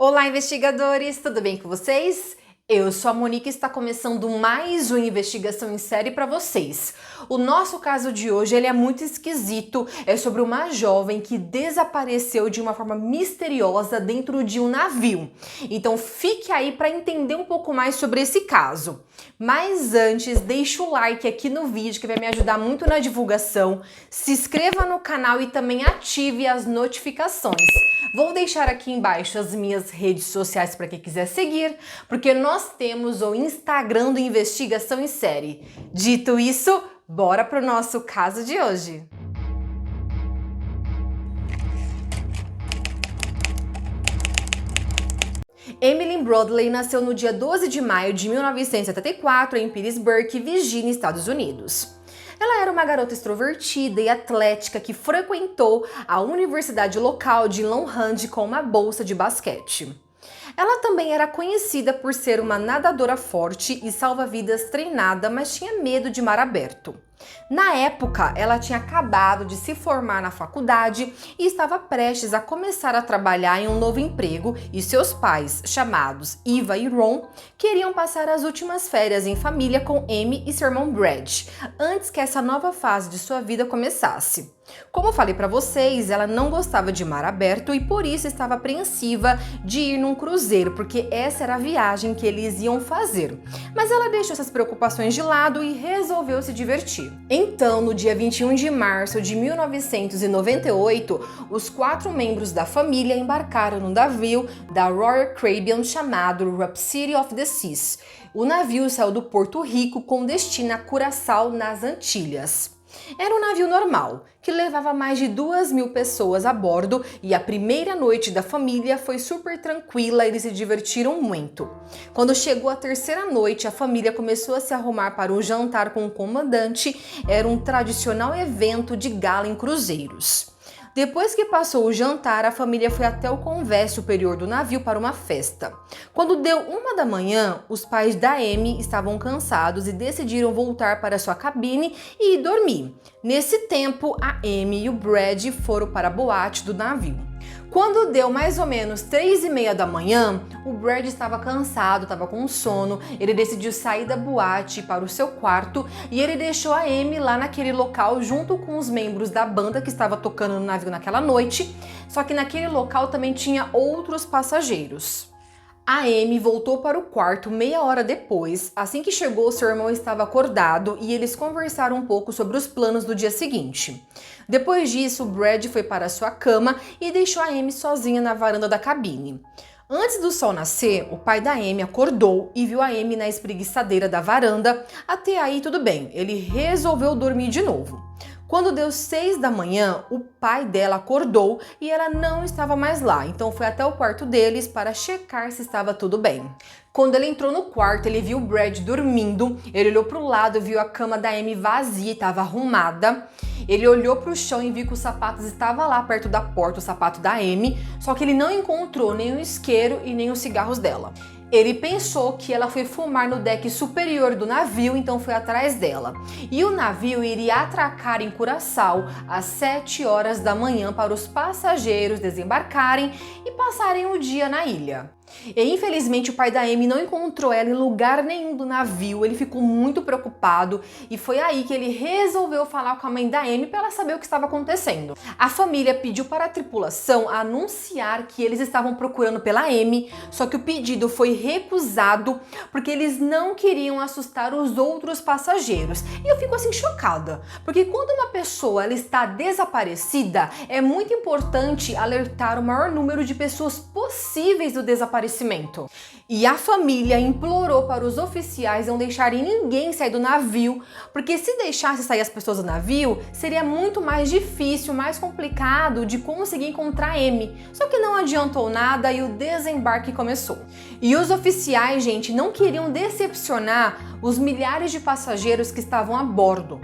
Olá, investigadores! Tudo bem com vocês? Eu sou a Monique e está começando mais uma investigação em série para vocês. O nosso caso de hoje ele é muito esquisito, é sobre uma jovem que desapareceu de uma forma misteriosa dentro de um navio. Então fique aí para entender um pouco mais sobre esse caso. Mas antes, deixa o like aqui no vídeo que vai me ajudar muito na divulgação. Se inscreva no canal e também ative as notificações. Vou deixar aqui embaixo as minhas redes sociais para quem quiser seguir, porque nós temos o Instagram do Investigação em Série. Dito isso, bora pro nosso caso de hoje. Emily Bradley nasceu no dia 12 de maio de 1974 em Pittsburgh, Virgínia, Estados Unidos. Ela era uma garota extrovertida e atlética que frequentou a universidade local de Long Island com uma bolsa de basquete. Ela também era conhecida por ser uma nadadora forte e salva-vidas treinada, mas tinha medo de mar aberto. Na época, ela tinha acabado de se formar na faculdade e estava prestes a começar a trabalhar em um novo emprego e seus pais, chamados Eva e Ron, queriam passar as últimas férias em família com Amy e seu irmão Brad, antes que essa nova fase de sua vida começasse. Como falei para vocês, ela não gostava de mar aberto e por isso estava apreensiva de ir num cruzeiro, porque essa era a viagem que eles iam fazer. Mas ela deixou essas preocupações de lado e resolveu se divertir. Então, no dia 21 de março de 1998, os 4 membros da família embarcaram no navio da Royal Caribbean chamado Rhapsody of the Seas. O navio saiu do Porto Rico com destino a Curaçao, nas Antilhas. Era um navio normal, que levava mais de 2.000 pessoas a bordo e a primeira noite da família foi super tranquila, eles se divertiram muito. Quando chegou a terceira noite, a família começou a se arrumar para um jantar com o comandante, era um tradicional evento de gala em cruzeiros. Depois que passou o jantar, a família foi até o convés superior do navio para uma festa. Quando deu 1 da manhã, os pais da Amy estavam cansados e decidiram voltar para sua cabine e ir dormir. Nesse tempo, a Amy e o Brad foram para a boate do navio. Quando deu mais ou menos 3h30 da manhã, o Brad estava cansado, estava com sono, ele decidiu sair da boate para o seu quarto e ele deixou a Amy lá naquele local junto com os membros da banda que estava tocando no navio naquela noite, só que naquele local também tinha outros passageiros. A Amy voltou para o quarto meia hora depois. Assim que chegou, seu irmão estava acordado e eles conversaram um pouco sobre os planos do dia seguinte. Depois disso, Brad foi para sua cama e deixou a Amy sozinha na varanda da cabine. Antes do sol nascer, o pai da Amy acordou e viu a Amy na espreguiçadeira da varanda. Até aí tudo bem, ele resolveu dormir de novo. Quando deu 6 da manhã, o pai dela acordou e ela não estava mais lá, então foi até o quarto deles para checar se estava tudo bem. Quando ele entrou no quarto, ele viu o Brad dormindo, ele olhou para o lado e viu a cama da Amy vazia, estava arrumada. Ele olhou para o chão e viu que os sapatos estavam lá perto da porta, o sapato da Amy, só que ele não encontrou nem o isqueiro e nem os cigarros dela. Ele pensou que ela foi fumar no deck superior do navio, então foi atrás dela. E o navio iria atracar em Curaçao às 7 horas da manhã para os passageiros desembarcarem e passarem o dia na ilha. E infelizmente o pai da Amy não encontrou ela em lugar nenhum do navio, ele ficou muito preocupado e foi aí que ele resolveu falar com a mãe da Amy para ela saber o que estava acontecendo. A família pediu para a tripulação anunciar que eles estavam procurando pela Amy, só que o pedido foi recusado porque eles não queriam assustar os outros passageiros. E eu fico assim chocada, porque quando uma pessoa ela está desaparecida, é muito importante alertar o maior número de pessoas possíveis do desaparecimento. E a família implorou para os oficiais não deixarem ninguém sair do navio, porque se deixasse sair as pessoas do navio, seria muito mais difícil, mais complicado de conseguir encontrar Amy. Só que não adiantou nada e o desembarque começou. E os oficiais, gente, não queriam decepcionar os milhares de passageiros que estavam a bordo.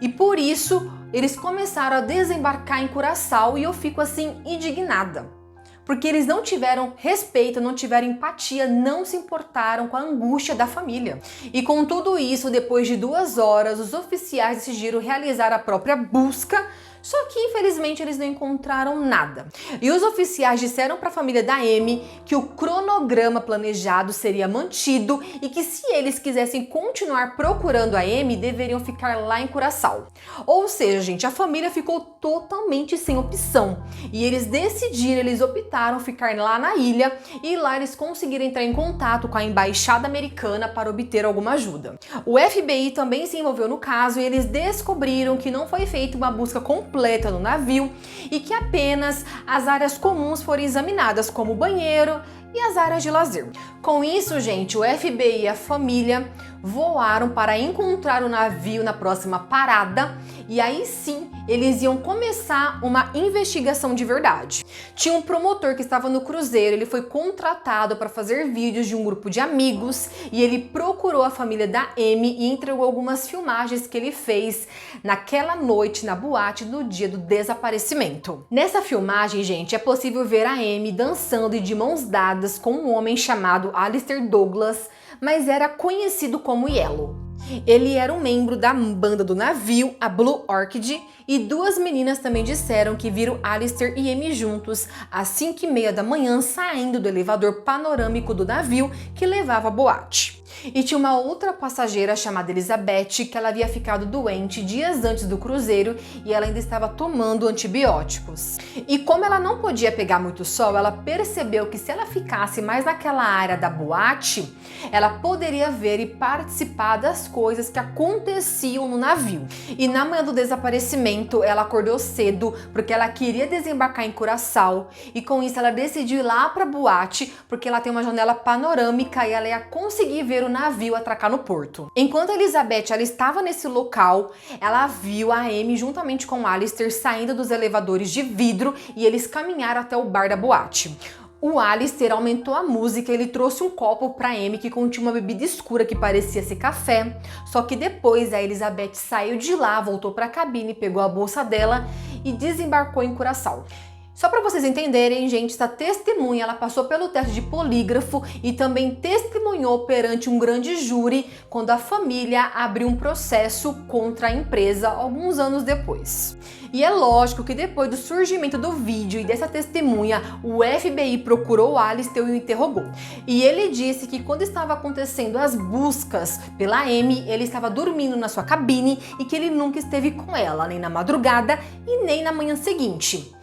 E por isso, eles começaram a desembarcar em Curaçao e eu fico assim indignada. Porque eles não tiveram respeito, não tiveram empatia, não se importaram com a angústia da família. E com tudo isso, depois de 2 horas, os oficiais decidiram realizar a própria busca, Só que infelizmente eles não encontraram nada. E os oficiais disseram para a família da Amy que o cronograma planejado seria mantido e que se eles quisessem continuar procurando a Amy, deveriam ficar lá em Curaçao. Ou seja, gente, a família ficou totalmente sem opção. E eles optaram ficar lá na ilha e lá eles conseguiram entrar em contato com a embaixada americana para obter alguma ajuda. O FBI também se envolveu no caso e eles descobriram que não foi feita uma busca completa no navio e que apenas as áreas comuns foram examinadas, como o banheiro e as áreas de lazer. Com isso, gente, o FBI e a família voaram para encontrar o navio na próxima parada e aí sim eles iam começar uma investigação de verdade. Tinha um promotor que estava no cruzeiro, ele foi contratado para fazer vídeos de um grupo de amigos e ele procurou a família da Amy e entregou algumas filmagens que ele fez naquela noite na boate no dia do desaparecimento. Nessa filmagem, gente, é possível ver a Amy dançando e de mãos dadas com um homem chamado Alistair Douglas, mas era conhecido como Yellow. Ele era um membro da banda do navio, a Blue Orchid, e duas meninas também disseram que viram Alistair e Amy juntos às 5h30 da manhã saindo do elevador panorâmico do navio que levava à boate. E tinha uma outra passageira chamada Elizabeth que ela havia ficado doente dias antes do cruzeiro e ela ainda estava tomando antibióticos. E como ela não podia pegar muito sol, ela percebeu que se ela ficasse mais naquela área da boate, ela poderia ver e participar das coisas que aconteciam no navio. E na manhã do desaparecimento, ela acordou cedo porque ela queria desembarcar em Curaçao e com isso ela decidiu ir lá para a boate porque ela tem uma janela panorâmica e ela ia conseguir ver o navio atracar no porto. Enquanto a Elizabeth ela estava nesse local, ela viu a Amy juntamente com o Alistair saindo dos elevadores de vidro e eles caminharam até o bar da boate. O Alistair aumentou a música, ele trouxe um copo para Amy que continha uma bebida escura que parecia ser café. Só que depois a Elizabeth saiu de lá, voltou para a cabine, pegou a bolsa dela e desembarcou em Curaçao. Só para vocês entenderem, gente, essa testemunha ela passou pelo teste de polígrafo e também testemunhou perante um grande júri quando a família abriu um processo contra a empresa alguns anos depois. E é lógico que depois do surgimento do vídeo e dessa testemunha, o FBI procurou o Alistair e o interrogou. E ele disse que quando estava acontecendo as buscas pela Amy, ele estava dormindo na sua cabine e que ele nunca esteve com ela, nem na madrugada e nem na manhã seguinte.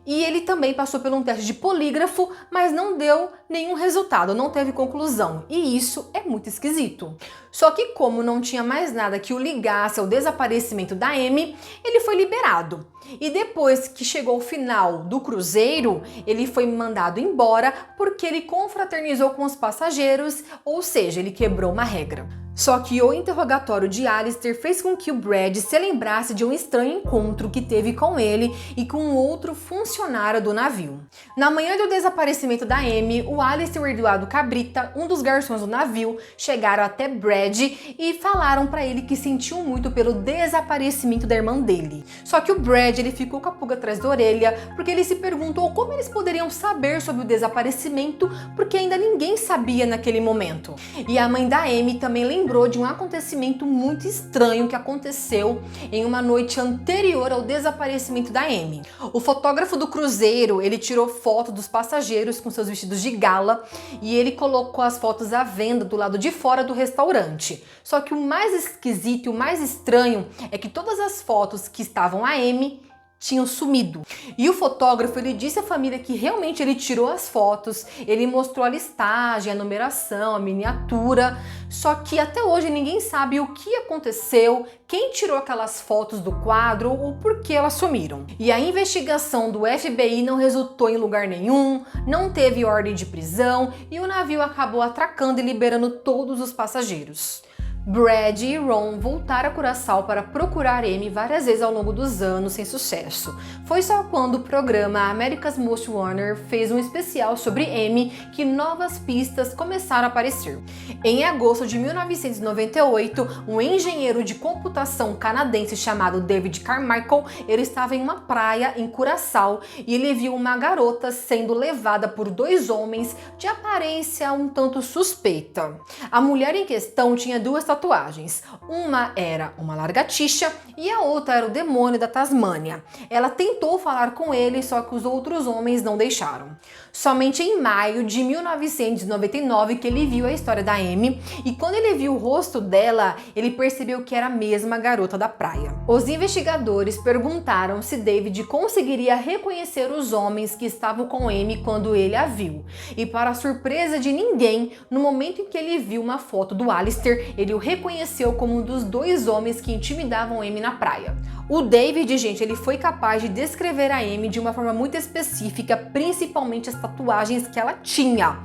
E ele também passou por um teste de polígrafo, mas não deu nenhum resultado, não teve conclusão. E isso é muito esquisito. Só que como não tinha mais nada que o ligasse ao desaparecimento da Amy, ele foi liberado. E depois que chegou o final do cruzeiro, ele foi mandado embora porque ele confraternizou com os passageiros, ou seja, ele quebrou uma regra. Só que o interrogatório de Alistair fez com que o Brad se lembrasse de um estranho encontro que teve com ele e com outro funcionário do navio. Na manhã do desaparecimento da Amy, o Alistair e o Eduardo Cabrita, um dos garçons do navio, chegaram até Brad e falaram para ele que sentiam muito pelo desaparecimento da irmã dele. Só que o Brad ele ficou com a pulga atrás da orelha porque ele se perguntou como eles poderiam saber sobre o desaparecimento porque ainda ninguém sabia naquele momento. E a mãe da Amy também lembrou de um acontecimento muito estranho que aconteceu em uma noite anterior ao desaparecimento da Amy. O fotógrafo do cruzeiro, ele tirou foto dos passageiros com seus vestidos de gala e ele colocou as fotos à venda do lado de fora do restaurante. Só que o mais esquisito e o mais estranho é que todas as fotos que estavam a Amy tinham sumido. E o fotógrafo, ele disse à família que realmente ele tirou as fotos, ele mostrou a listagem, a numeração, a miniatura, só que até hoje ninguém sabe o que aconteceu, quem tirou aquelas fotos do quadro ou por que elas sumiram. E a investigação do FBI não resultou em lugar nenhum, não teve ordem de prisão e o navio acabou atracando e liberando todos os passageiros. Brad e Ron voltaram a Curaçao para procurar Amy várias vezes ao longo dos anos sem sucesso. Foi só quando o programa America's Most Wanted fez um especial sobre Amy que novas pistas começaram a aparecer. Em agosto de 1998, um engenheiro de computação canadense chamado David Carmichael, ele estava em uma praia em Curaçao e ele viu uma garota sendo levada por dois homens de aparência um tanto suspeita. A mulher em questão tinha duas tatuagens. Uma era uma lagartixa e a outra era o demônio da Tasmânia. Ela tentou falar com ele, só que os outros homens não deixaram. Somente em maio de 1999 que ele viu a história da Amy, e quando ele viu o rosto dela, ele percebeu que era a mesma garota da praia. Os investigadores perguntaram se David conseguiria reconhecer os homens que estavam com Amy quando ele a viu. E para surpresa de ninguém, no momento em que ele viu uma foto do Alistair, ele o reconheceu como um dos dois homens que intimidavam Amy na praia. O David, gente, ele foi capaz de descrever a Amy de uma forma muito específica, principalmente as tatuagens que ela tinha.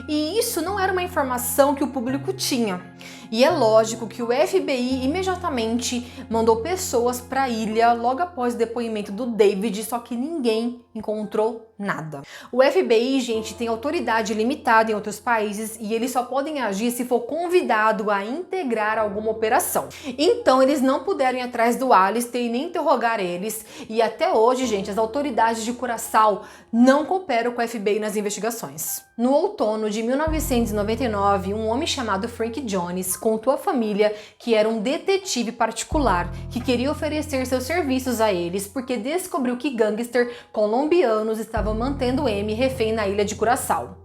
E isso não era uma informação que o público tinha. E é lógico que o FBI imediatamente mandou pessoas para a ilha logo após o depoimento do David, só que ninguém encontrou nada. O FBI, gente, tem autoridade limitada em outros países e eles só podem agir se for convidado a integrar alguma operação. Então eles não puderam ir atrás do Alistair e nem interrogar eles, e até hoje, gente, as autoridades de Curaçao não cooperam com o FBI nas investigações. No outono de 1999, um homem chamado Frank Jones contou à família que era um detetive particular que queria oferecer seus serviços a eles porque descobriu que gangsters colombianos estavam mantendo Amy refém na ilha de Curaçao.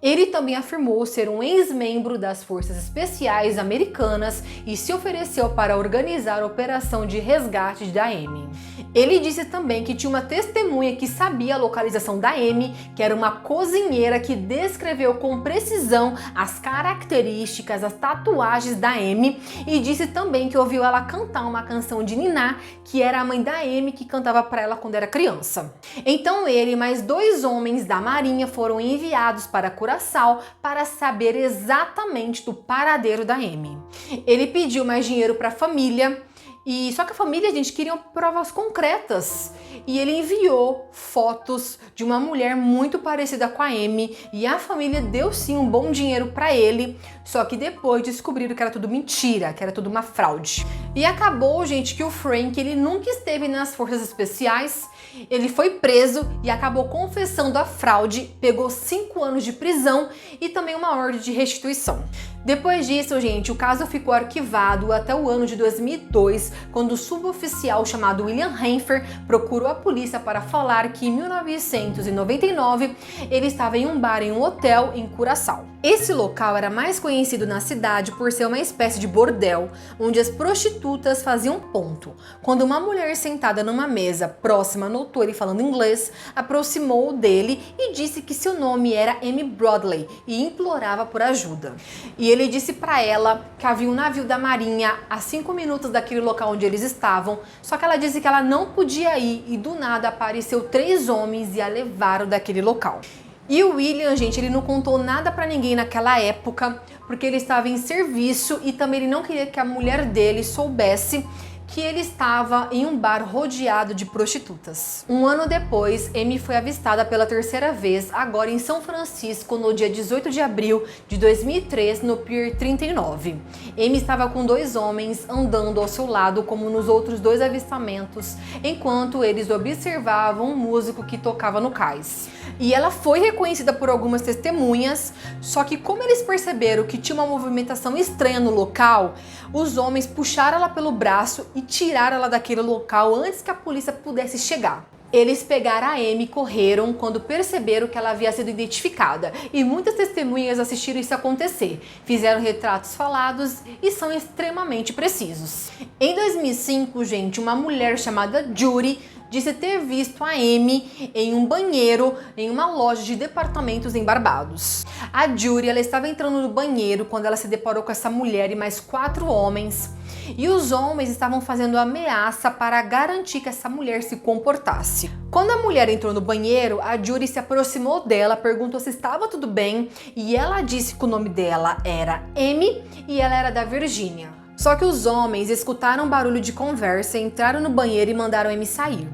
Ele também afirmou ser um ex-membro das Forças Especiais Americanas e se ofereceu para organizar a operação de resgate da Amy. Ele disse também que tinha uma testemunha que sabia a localização da Amy, que era uma cozinheira que descreveu com precisão as características, as tatuagens da Amy, e disse também que ouviu ela cantar uma canção de Niná, que era a mãe da Amy que cantava para ela quando era criança. Então ele e mais dois homens da Marinha foram enviados para Curaçao para saber exatamente do paradeiro da Amy. Ele pediu mais dinheiro para a família, e só que a família, gente, queria provas concretas. E ele enviou fotos de uma mulher muito parecida com a Amy, e a família deu sim um bom dinheiro para ele, só que depois descobriram que era tudo mentira, que era tudo uma fraude. E acabou, gente, que o Frank, ele nunca esteve nas forças especiais, ele foi preso e acabou confessando a fraude, pegou 5 anos de prisão e também uma ordem de restituição. Depois disso, gente, o caso ficou arquivado até o ano de 2002, quando o suboficial chamado William Henfer procurou a polícia para falar que em 1999 ele estava em um bar em um hotel em Curaçao. Esse local era mais conhecido na cidade por ser uma espécie de bordel, onde as prostitutas faziam ponto. Quando uma mulher sentada numa mesa próxima notou ele falando inglês, aproximou dele e disse que seu nome era Amy Bradley e implorava por ajuda. E ele disse para ela que havia um navio da Marinha a 5 minutos daquele local onde eles estavam, só que ela disse que ela não podia ir e do nada apareceu 3 homens e a levaram daquele local. E o William, gente, ele não contou nada pra ninguém naquela época, porque ele estava em serviço e também ele não queria que a mulher dele soubesse que ele estava em um bar rodeado de prostitutas. Um ano depois, Amy foi avistada pela terceira vez, agora em São Francisco, no dia 18 de abril de 2003, no Pier 39. Amy estava com 2 homens andando ao seu lado, como nos outros 2 avistamentos, enquanto eles observavam um músico que tocava no cais. E ela foi reconhecida por algumas testemunhas, só que como eles perceberam que tinha uma movimentação estranha no local, os homens puxaram ela pelo braço e tiraram ela daquele local antes que a polícia pudesse chegar. Eles pegaram a Amy e correram quando perceberam que ela havia sido identificada, e muitas testemunhas assistiram isso acontecer, fizeram retratos falados e são extremamente precisos. Em 2005, gente, uma mulher chamada Judy disse ter visto a Amy em um banheiro em uma loja de departamentos em Barbados. A Judy, ela estava entrando no banheiro quando ela se deparou com essa mulher e mais 4 homens. E os homens estavam fazendo ameaça para garantir que essa mulher se comportasse. Quando a mulher entrou no banheiro, a Judy se aproximou dela, perguntou se estava tudo bem e ela disse que o nome dela era Amy e ela era da Virgínia. Só que os homens escutaram um barulho de conversa, entraram no banheiro e mandaram Amy sair.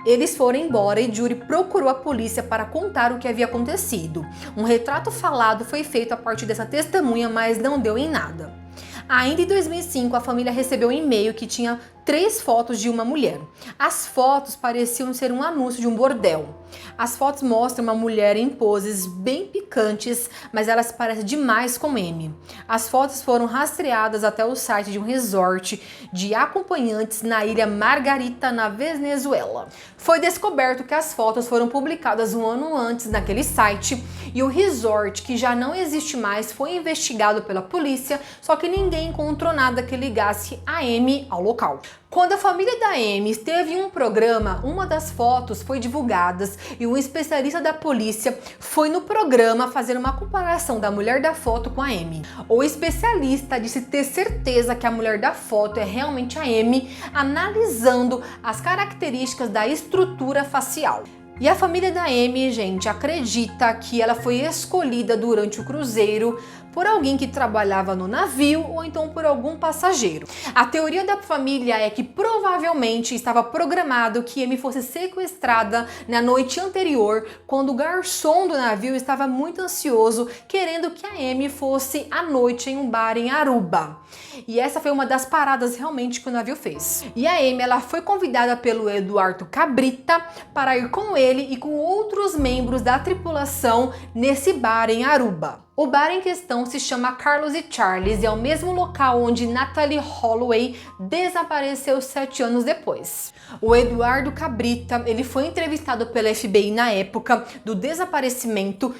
Eles foram embora e Judy procurou a polícia para contar o que havia acontecido. Um retrato falado foi feito a partir dessa testemunha, mas não deu em nada. Ainda em 2005, a família recebeu um e-mail que tinha 3 fotos de uma mulher. As fotos pareciam ser um anúncio de um bordel. As fotos mostram uma mulher em poses bem picantes, mas elas parecem demais com Amy. As fotos foram rastreadas até o site de um resort de acompanhantes na ilha Margarita, na Venezuela. Foi descoberto que as fotos foram publicadas um ano antes naquele site e o resort, que já não existe mais, foi investigado pela polícia, só que ninguém encontrou nada que ligasse a Amy ao local. Quando a família da Amy esteve em um programa, uma das fotos foi divulgada e um especialista da polícia foi no programa fazer uma comparação da mulher da foto com a Amy. O especialista disse ter certeza que a mulher da foto é realmente a Amy, analisando as características da estrutura facial. E a família da Amy, gente, acredita que ela foi escolhida durante o cruzeiro por alguém que trabalhava no navio ou então por algum passageiro. A teoria da família é que provavelmente estava programado que Amy fosse sequestrada na noite anterior, quando o garçom do navio estava muito ansioso, querendo que a Amy fosse à noite em um bar em Aruba. E essa foi uma das paradas realmente que o navio fez. E a Amy, ela foi convidada pelo Eduardo Cabrita para ir com ele e com outros membros da tripulação nesse bar em Aruba. O bar em questão se chama Carlos e Charles e é o mesmo local onde Natalee Holloway desapareceu 7 anos depois. O Eduardo Cabrita, ele foi entrevistado pela FBI na época do desaparecimento.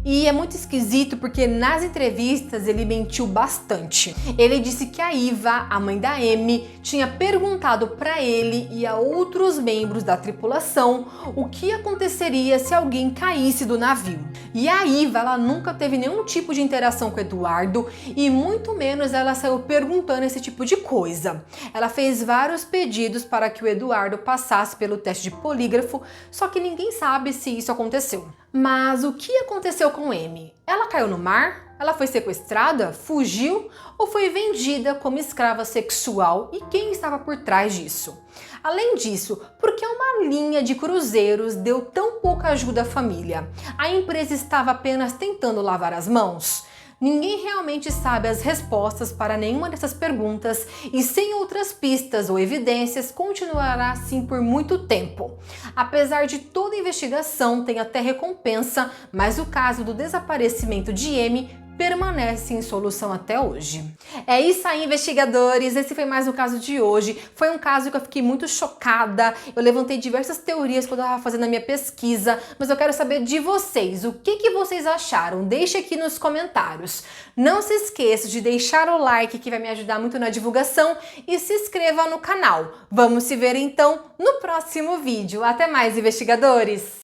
E é muito esquisito porque nas entrevistas ele mentiu bastante. Ele disse que a Iva, a mãe da Amy, tinha perguntado para ele e a outros membros da tripulação o que aconteceria se alguém caísse do navio. E a Iva, ela nunca teve nenhum tipo de interação com o Eduardo e muito menos ela saiu perguntando esse tipo de coisa. Ela fez vários pedidos para que o Eduardo passasse pelo teste de polígrafo, só que ninguém sabe se isso aconteceu. Mas o que aconteceu com Amy? Ela caiu no mar? Ela foi sequestrada? Fugiu? Ou foi vendida como escrava sexual? E quem estava por trás disso? Além disso, por que uma linha de cruzeiros deu tão pouca ajuda à família? A empresa estava apenas tentando lavar as mãos? Ninguém realmente sabe as respostas para nenhuma dessas perguntas e sem outras pistas ou evidências continuará assim por muito tempo. Apesar de toda investigação, tem até recompensa, mas o caso do desaparecimento de Amy permanece em solução até hoje. É isso aí, investigadores, esse foi mais um caso de hoje. Foi um caso que eu fiquei muito chocada, eu levantei diversas teorias quando eu estava fazendo a minha pesquisa, mas eu quero saber de vocês, o que vocês acharam? Deixe aqui nos comentários. Não se esqueça de deixar o like que vai me ajudar muito na divulgação e se inscreva no canal. Vamos se ver então no próximo vídeo. Até mais, investigadores!